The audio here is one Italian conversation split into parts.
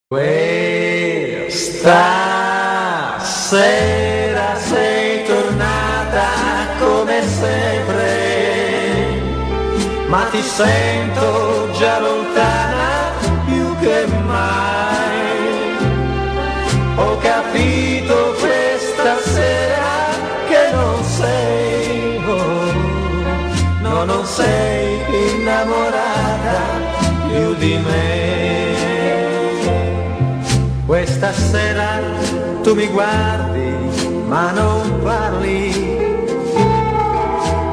Questa sera sei tornata come sempre, ma ti sento già lontana più che mai. Ho capito questa sera che non sei, no, non sei innamorata più di me. Questa sera tu mi guardi ma non parli,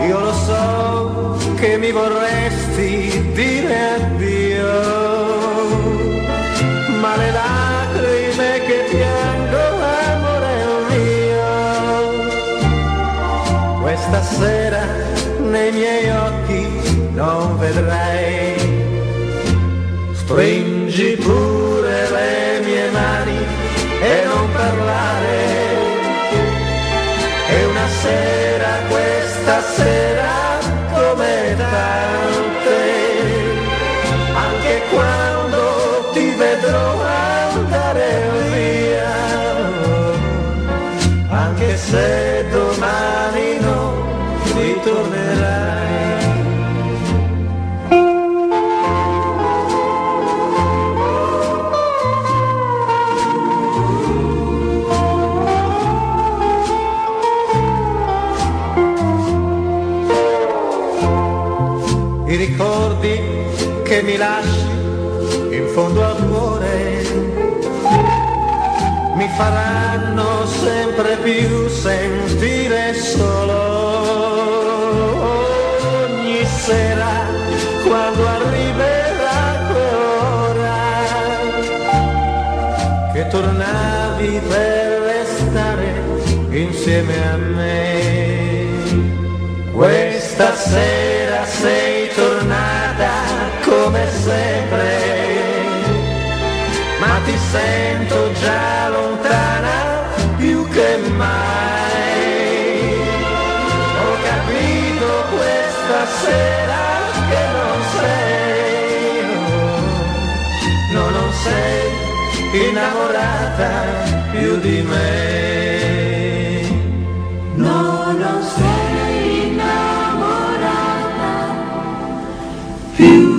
io lo so che mi vorresti dire addio, ma le lacrime che piango, amore mio, questa sera nei miei occhi non vedrai. Stringi pure le mie mani e non parlare, è una sera, questa sera come tante, anche quando ti vedrò andare via, anche se domani non ritornerai. I ricordi che mi lasci in fondo al cuore mi faranno sempre più sentire solo. Ogni sera quando arriverà quell'ora che tornavi per restare insieme a me, questa sera sei tornata come sempre, ma ti sento già lontana più che mai. Ho capito questa sera che non sei, no, non sei innamorata più di me. No, non sei innamorata più